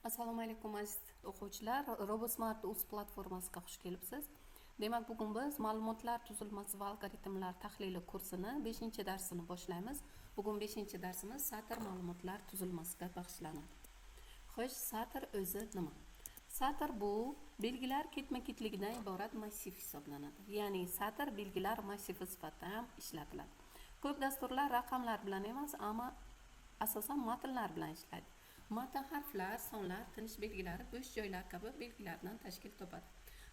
Assalomu alaykum aziz o'quvchilar. RoboSmart uz platformasiga xush kelibsiz. Demak, bugun biz ma'lumotlar tuzilmasi va algoritmlar tahlili kursini 5-darsini boshlaymiz. Bugun 5-darsimiz satr ma'lumotlar tuzilmasiga bag'ishlanadi. Xo'sh, satr o'zi nima? Satr bu belgilar ketma-ketligidan iborat massiv hisoblanadi. Ya'ni satr belgilar massivi sifatida ham ishlatiladi. Ko'p dasturlar raqamlar bilan emas, ammo asosan matnlar bilan ishlaydi. Matn harflar, sonlar, tinish belgilari, bo'sh joylar kabi belgilardan tashkil topadi.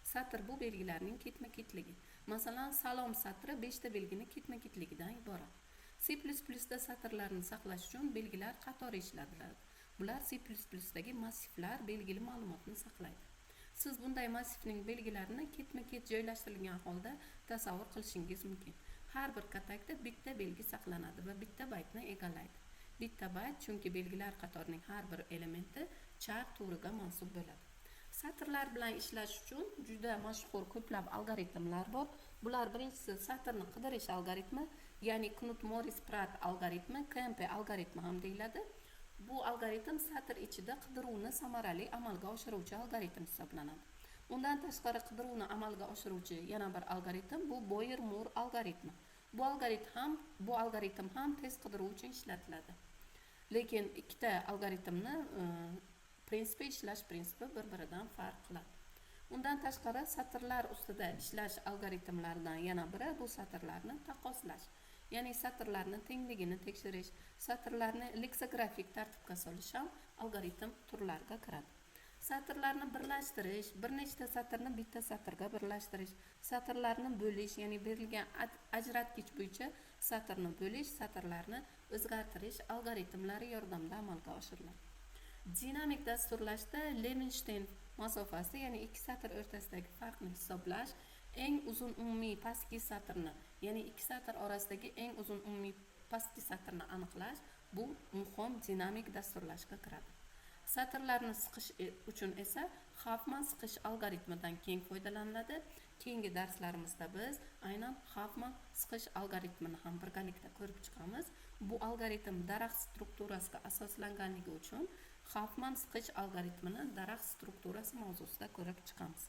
Satr bu belgilarning ketma-ketligi. Masalan, salom satri 5 ta belgini ketma-ketligidan iborat. C++da satrlarni saqlash uchun belgilar qatori ishlatiladi. Bular C++dagi massivlar belgili ma'lumotni saqlaydi. Siz bunday massivning belgilarini ketma-ket joylashtirilgan holda tasavvur qilishingiz mumkin. Har bir katakda bitta belgi saqlanadi va bitta baytni egallaydi. Bitta bayt chunki belgilar qatorining har bir elementi chap to'riga mansub bo'ladi. Satrlar bilan ishlash uchun juda mashhur ko'plab algoritmlar bor. Bular birinchisi satrni qidirish algoritmi, ya'ni Knut-Morris-Pratt algoritmi, KMP algoritmi ham deyiladi. Bu algoritm satr ichida qidiruvni samarali amalga oshiruvchi algoritm hisoblanadi. Undan tashqari qidiruvni amalga oshiruvchi yana bir algoritm bu Boyer-Moore algoritmi. Bu algoritm ham tez qidiruv uchun ishlatiladi. Lekin ikkita algoritmni ishlash prinsipi bir-biridan farq qiladi. Undan tashqari satrlar ustida ishlash algoritmlaridan yana biri bu satrlarni taqqoslash. Ya'ni satrlarni tengligini tekshirish, satrlarni leksografik tartibga solish ham algoritm turlariga kiradi. Satrlarni birlashtirish, bir nechta satrni bitta satrga birlashtirish, satrlarni bo'lish, ya'ni berilgan ajratgich bo'yicha satrni bo'lish, satrlarni o'zgartirish algoritmlari yordamida amalga oshiriladi. Dinamik dasturlashda Levenstein masofasi, ya'ni ikki satr o'rtasidagi farqni hisoblash, eng uzun umumiy pastki satrni, ya'ni ikki satr orasidagi eng uzun umumiy pastki satrni aniqlash bu muhim dinamik dasturlashga kiradi. Satrlarni siqish uchun esa Huffman siqish algoritmidan keng foydalaniladi. Keyingi darslarimizda biz aynan Huffman siqish algoritmini ham birgalikda ko'rib chiqamiz. Bu algoritm daraxt strukturasiga asoslanganligi uchun Huffman siqish algoritmini daraxt strukturasi mavzusida ko'rib chiqamiz.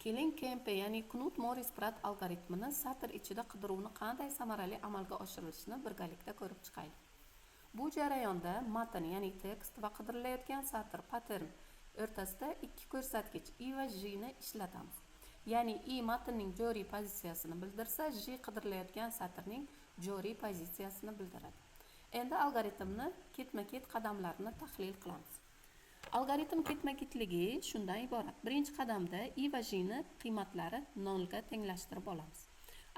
Keling KMP, ya'ni Knut-Morris-Pratt algoritmini satr ichida qidiruvni qanday samarali amalga oshirilishini birgalikda ko'rib chiqaylik. Bu jarayonda matn, ya'ni tekst va qidirilayotgan satr pattern o'rtasida ikki ko'rsatkich I va J ni ishlatamiz. Ya'ni I matnning joriy pozitsiyasini bildirsa, J qidirilayotgan satrning joriy pozitsiyasini bildiradi. Endi algoritmni ketma-ket qadamlarini tahlil qilamiz. Algoritm ketma-ketligi shundan iborat. Birinchi qadamda I va J ni qiymatlari 0 ga tenglashtirib olamiz.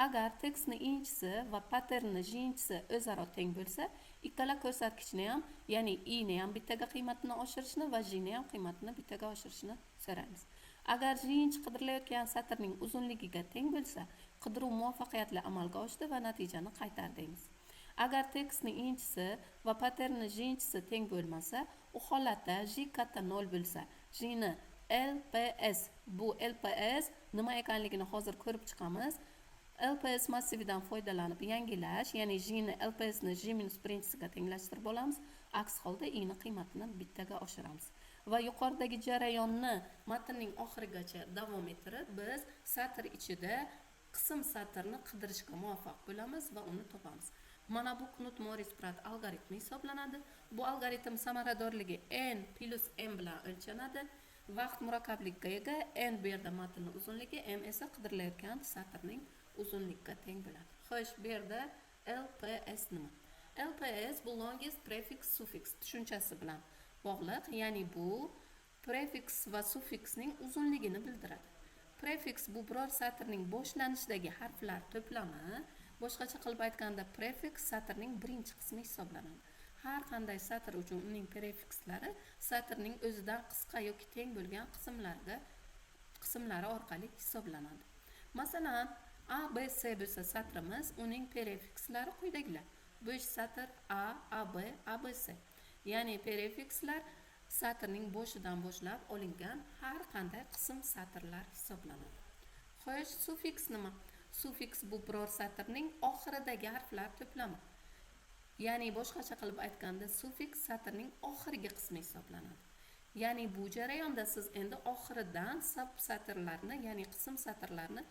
Agar tekstni inchisi va patternni jinchisi o'zaro teng bo'lsa, ikkala ko'rsatkichni ham, ya'ni I ni ham bittaga qiymatini oshirishni va J ni ham qiymatini bittaga oshirishni so'raymiz. Agar jinch qidirilayotgan satrning uzunligiga teng bo'lsa, qidiruv muvaffaqiyatli amalga oshdi va natijani qaytar deymiz. Agar tekstni inchisi va patternni jinchisi teng bo'lmasa, u holatda J katta 0 bo'lsa, J ni LPS, bu LPS nima ekanligini hozir ko'rib chiqamiz. LPS massividan foydalanib yangilash, ya'ni J ni LPS ni J minus birinchisiga tenglashtirib olamiz. Aks holda I ni qiymatini bittaga oshiramiz. Va yuqoridagi jarayonni matnning oxirigacha davom ettirib, biz satr ichida qism satrni qidirishga muvaffaq bo'lamiz va uni topamiz. Mana bu Knut-Morris-Pratt algoritmi hisoblanadi. Bu algoritm samaradorligi n plus m bilan o'lchanadi. Vaqt murakkabligiga ega, n bu yerda matnning uzunligi, m esa qidirilayotgan satrning uzunlikka teng bo'ladi. Xo'sh, bu yerda LPS nima? LPS bu longest prefix suffix tushunchasi bilan bog'liq, ya'ni bu prefix va suffiksning uzunligini bildiradi. Prefix bu biror satrning boshlanishidagi harflar to'plami, boshqacha qilib aytganda prefix satrning birinchi qismi hisoblanadi. Har qanday satr uchun uning prefixlari satrning o'zidan qisqa yoki teng bo'lgan qismlari orqali hisoblanadi. Masalan, A, B, C bo'lsa satrimiz, uning prefixlari quyidagilar. Bo'sh satr A, AB, ABC. Ya'ni prefixlar satrning boshidan boshlab olingan har qanday qism satrlar hisoblanadi. Xo'sh, suffiks nima? Suffiks bu biror satrning oxiridagi harflar to'plami. Ya'ni boshqacha qilib aytganda sufiks satrning oxirgi qismi hisoblanadi. Ya'ni bu jarayonda siz endi oxiridan satrlarni, ya'ni qism satrlarni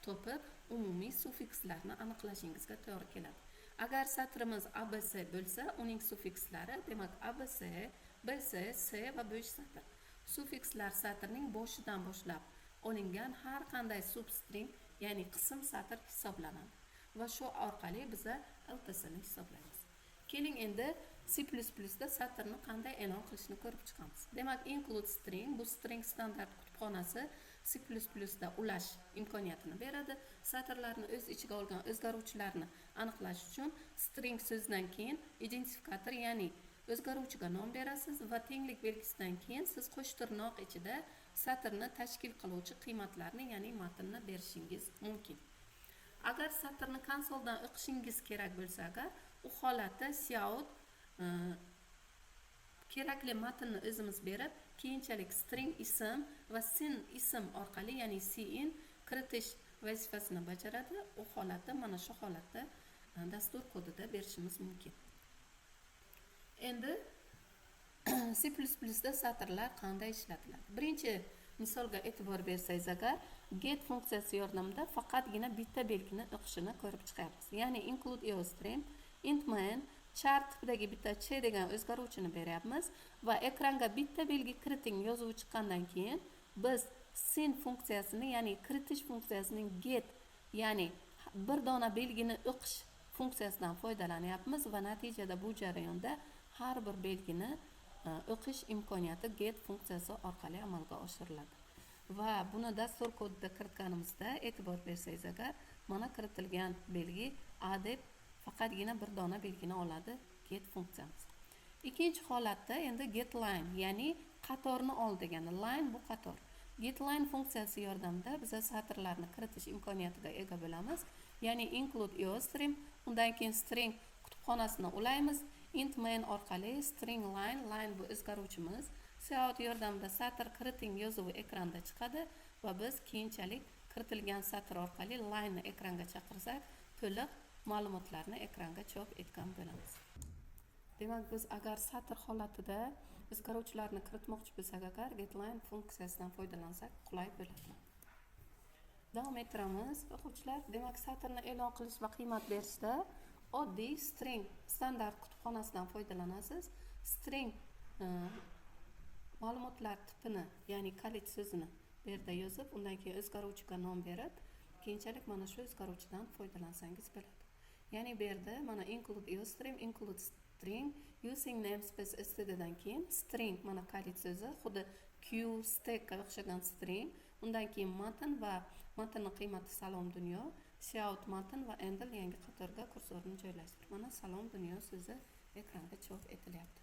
topib, umumiy sufikslarni aniqlashingizga to'g'ri keladi. Agar satrimiz ABC bo'lsa, uning sufikslari, demak ABC, BC, C va bo'sh satr. Sufikslar satrning boshidan boshlab olingan har qanday substring, ya'ni qism satr hisoblanadi va shu orqali biz LTSni hisoblaymiz. Keling endi C++da satrni qanday e'lon qilishni ko'rib chiqamiz. Demak, include string, bu string standart kutubxonasi C++da ulash imkoniyatini beradi. Satrlarni o'z ichiga olgan o'zgaruvchilarni aniqlash uchun string so'zidan keyin identifikator, ya'ni o'zgaruvchiga nom berasiz va tenglik belgisidan keyin siz qo'sh tirnoq ichida satrni tashkil qiluvchi qiymatlarni, ya'ni matnni berishingiz mumkin. Agar satrni konsoldan o'qishingiz kerak bo'lsa, agar u holatda cout kerakli matnni o'zimiz berib, keyinchalik string ism va sin ism orqali, ya'ni cin kiritish vazifasini bajaradi. U holatda, mana shu holatda dastur kodida berishimiz mumkin. Endi C++da satrlar qanday ishlatiladi? Birinchi misolga e'tibor bersangiz, agar get funksiyasi yordamida faqatgina bitta belgini o'qishini ko'rib chiqyapmiz. Ya'ni include eostring, int main, char tipidagi bitta ch degan o'zgaruvchini beryapmiz va ekranga bitta belgi kiriting yozuvi chiqqandan keyin biz sin funksiyasini, ya'ni kiritish funksiyasining get, ya'ni bir dona belgini o'qish funksiyasidan foydalanyapmiz va natijada bu jarayonda har bir belgini o'qish imkoniyati get funksiyasi orqali amalga oshiriladi. Va buni dastur kodida kiritganimizda e'tibor bersangiz, agar mana kiritilgan belgi a deb faqatgina bir dona belgini oladi get funksiyamiz. Ikkinchi holatda endi getLine, ya'ni qatorni ol degani. Line bu qator. GetLine funksiyasi yordamida biz satrlarni kiritish imkoniyatiga ega bo'lamiz. Ya'ni include eostring, undan keyin string kutubxonasini ulaymiz. Int main orqali string line bu o'zgaruvchimiz, cout yordamida satr kiriting yozuvi ekranda chiqadi va biz keyinchalik kiritilgan satr orqali line ni ekranga chaqirsak, to'liq ma'lumotlarni ekranga chop etgan bo'lamiz. Demak, biz agar satr holatida o'zgaruvchilarni kiritmoqchi bo'lsak, agar getLine funksiyasidan foydalansak, qulay bo'ladi. Davom ettiramiz, o'quvchilar. Demak, satrni e'lon qilish va qiymat berishda oddiy string standart kutubxonasidan foydalanasiz. String ma'lumotlar tipini, ya'ni kalit so'zini bu yerda yozib, undan keyin o'zgaruvchiga nom berib, keyinchalik mana shu o'zgaruvchidan foydalansangiz bo'ladi. Ya'ni bu yerda mana include eostring, include string using namespace std dan keyin string, mana kalit so'zi, xuddi q stack ga o'xshagan string, undan keyin matn va matnning qiymati salom dunyo, cout matn va endl yangi qatorga kursorni joylashtir. Mana salom dunyo so'zi ekranga chop etilyapti.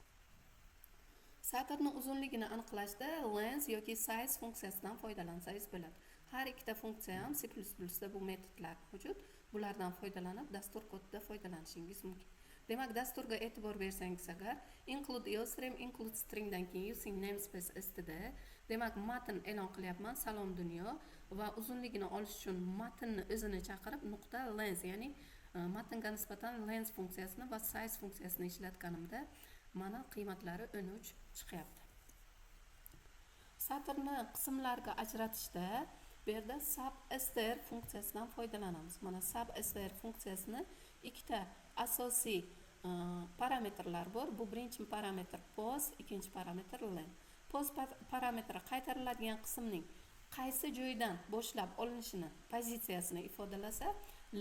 Satrning uzunligini aniqlashda length yoki size funksiyasidan foydalansangiz bo'ladi. Har ikkita funksiya ham C++da bu metodlar mavjud. Bulardan foydalanib dastur kodida foydalanishingiz mumkin. Demak, dasturga e'tibor bersangiz, agar include eostring, include string dan keyin using namespace std, demak matn e'lon qilyapman, salom dunyo, va uzunligini olish uchun matnni o'zini chaqirib nuqta length, ya'ni matnga nisbatan length funksiyasini va size funksiyasini ishlatganimda mana qiymatlari 13 chiqyapti. Satrni qismlarga ajratishda bu yerda substr funksiyasidan foydalanamiz. Mana substr funksiyasini ikkita asosiy parametrlar bor. Bu birinchi parametr pos, ikkinchi parametr len. Pos parametri qaytariladigan qismning qaysi joydan boshlab olinishini, pozitsiyasini ifodalasa,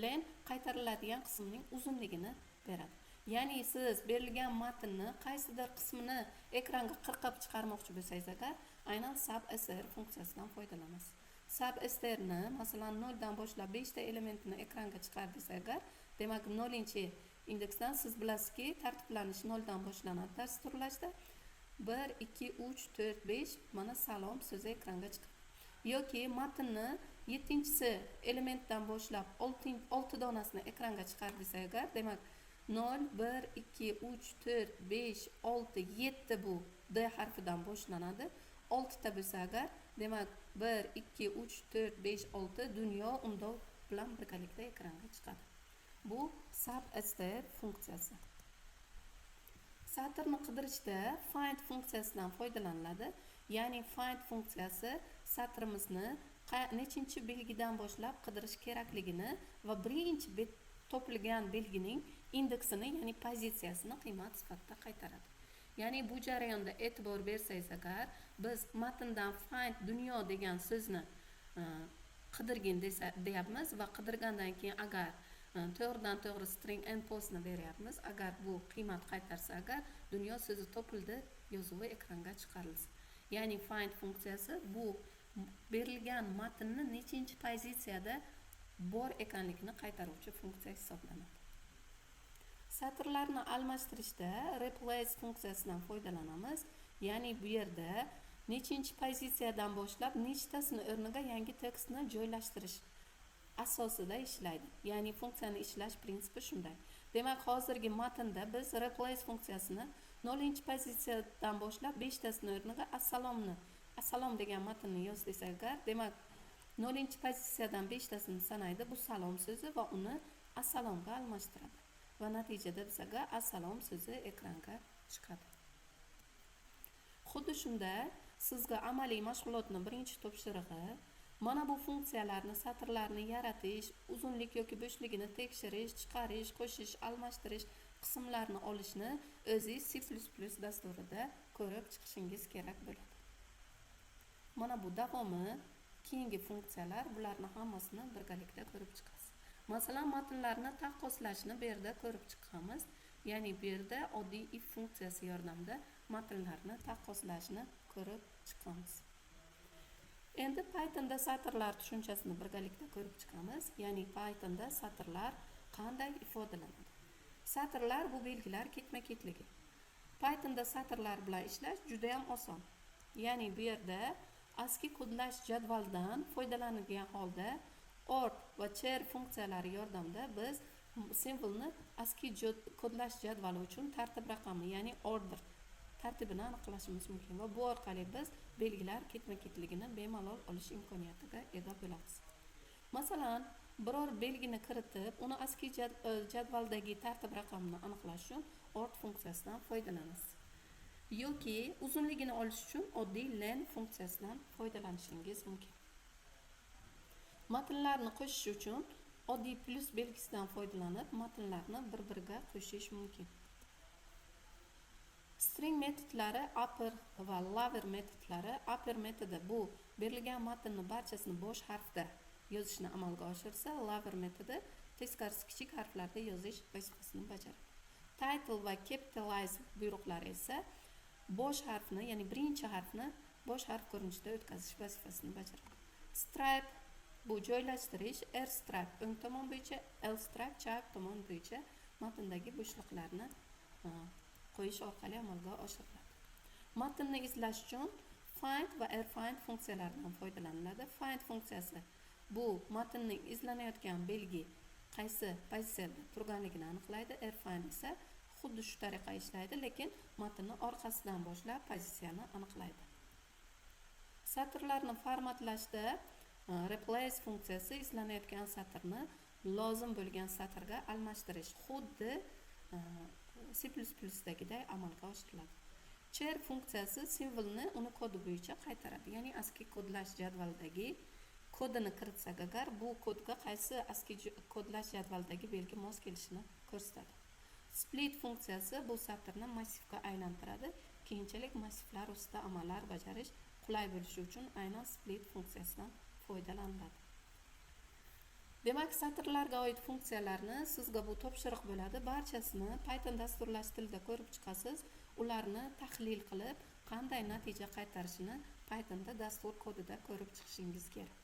len qaytariladigan qismning uzunligini beradi. Ya'ni siz berilgan matnni qaysidir qismini ekranga qirqib chiqarmoqchi bo'lsangiz, agar aynan substr funksiyasidan foydalanasiz. Substrni masalan 0 dan boshlab 5 ta elementini ekranga chiqar desak, agar demak 0-chi indeksdan siz bilasizki, tartiblanish 0 dan boshlanadi dasturlashda. 1 2 3 4 5 mana salom so'zi ekranga chiqadi. Yoki matnni 7-chi elementdan boshlab 6 donasini ekranga chiqar desak, agar demak 0 1 2 3 4 5 6 7 bu D harfidan boshlanadi. 6 ta bo'lsa, agar demak 1 2 3 4 5 6 dunyo undov bilan birgalikda ekranga chiqadi. Bu substr funksiyasi. Satrni qidirishda find funksiyasidan foydalaniladi. Ya'ni find funksiyasi satrimizni nechinchi belgidan boshlab qidirish kerakligini va birinchi topilgan belgining indeksini, ya'ni pozitsiyasini qiymat sifatida qaytaradi. Ya'ni bu jarayonda e'tibor bersangiz agar, biz matndan find dunyo degan so'zni qidirgin deyapmiz va qidirgandan keyin agar to'g'ridan to'g'ri string endpostni beryapmiz. Agar bu qiymat qaytarsa, agar dunyo so'zi topildi yozuvi ekranga chiqarilsa. Ya'ni find funksiyasi bu berilgan matnni nechinchi pozitsiyada bor ekanligini qaytaruvchi funksiya hisoblanadi. Satrlarni almashtirishda replace funksiyasidan foydalanamiz. Ya'ni bu yerda nechinchi pozitsiyadan boshlab nechtasini o'rniga yangi tekstni joylashtirish asosida ishlaydi. Ya'ni funksiyaning ishlash prinsipi shunday. Demak, hozirgi matnda biz replace funksiyasini 0-chi pozitsiyadan boshlab 5tasini o'rniga assalom degan matnni yoz desak agar, demak 0-chi pozitsiyadan 5tasini sanaydi. Bu salom so'zi va uni assalomga almashtiradi. Va natijada bizaga assalom so'zi ekranga chiqadi. Xuddi shunday sizga amaliy mashg'ulotning birinchi topshirig'i mana bu funksiyalarni, satrlarni yaratish, uzunlik yoki bo'shligini tekshirish, chiqarish, qo'shish, almashtirish qismlarini olishni o'zingiz C++ dasturida ko'rib chiqishingiz kerak bo'ladi. Mana bu davomi keyingi funksiyalar, bularni hammasini birgalikda ko'rib chiqasiz. Masalan, matnlarni taqqoslashni bu yerda ko'rib chiqamiz. Ya'ni bu yerda oddiy if funksiyasi yordamida matnlarni taqqoslashni ko'rib chiqamiz. Endi Pythonda satrlar tushunchasini birgalikda ko'rib chiqamiz. Ya'ni Pythonda satrlar qanday ifodalanadi? Satrlar bu belgilar ketma-ketligi. Pythonda satrlar bilan ishlash juda ham oson. Ya'ni bu yerda ASCII kodlash jadvalidan foydalanilgan holda ord va char funksiyalari yordamida biz simvolni ASCII kodlash jadvali uchun tartib raqami, ya'ni order tartibini aniqlashimiz mumkin va bu orqali biz belgilar ketma-ketligini bemalol olish imkoniyatiga ega bo'lamiz. Masalan, biror belgini kiritib, uni ASCII jadvaldagi tartib raqamini aniqlash uchun ord funksiyasidan foydalanasiz. Yoki uzunligini olish uchun oddiy len funksiyasidan foydalanishingiz mumkin. Matnlarni qo'shish uchun oddiy plus belgisidan foydalanib, matnlarni bir-biriga qo'shish mumkin. String metodlari upper va lower metodlari. Upper metodi bu berilgan matnning barchasini bosh harfda yozishni amalga oshirsa, lower metodi teskarisi kichik harflarda yozish vazifasini bajaradi. Title va capitalize buyruqlari esa bosh harfni, ya'ni birinchi harfni bosh harf ko'rinishida o'tkazish vazifasini bajaradi. Stripe bu joylashtirish, R stripe o'ng tomon bo'yicha, L stripe chap tomon bo'yicha matndagi bo'shliqlarni qo'yish orqali amalga oshiriladi. Matnni izlash uchun find va rfind funksiyalaridan foydalaniladi. Find funksiyasi bu matnning izlanayotgan belgi qaysi pozitsiyada turganligini aniqlaydi. Rfind esa xuddi shu tariqa ishlaydi, lekin matnni orqasidan boshlab pozitsiyani aniqlaydi. Satrlarni formatlashda replace funksiyasi izlanayotgan satrni lozim bo'lgan satrga almashtirish xuddi C++dagiday amalga oshiriladi. Char funksiyasi simvolni uni kodi bo'yicha qaytaradi. Ya'ni ASCII kodlash jadvalidagi kodini kiritsak agar, bu kodga qaysi ASCII kodlash jadvalidagi belgi mos kelishini ko'rsatadi. Split funksiyasi bu satrni massivga aylantiradi. Keyinchalik massivlar ustida amallar bajarish qulay bo'lishi uchun aynan split funksiyasidan foydalaniladi. Demak, satrlarga oid funksiyalarni sizga bu topshiriq bo'ladi. Barchasini Python dasturlash tilida ko'rib chiqasiz. Ularni tahlil qilib, qanday natija qaytarishini Pythonda dastur kodida ko'rib chiqishingiz kerak.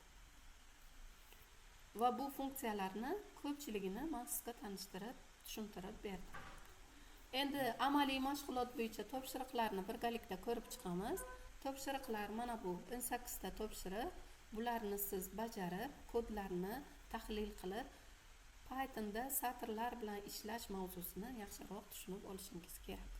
Va bu funksiyalarni ko'pchiligini men sizga tanishtirib, tushuntirib berdim. Endi amaliy mashg'ulot bo'yicha topshiriqlarni birgalikda ko'rib chiqamiz. Topshiriqlar mana bu 18 ta topshiriq. Bularni siz bajarib, kodlarni tahlil qilib, Pythonda satrlar bilan ishlash mavzusini yaxshiroq tushunib olishingiz kerak.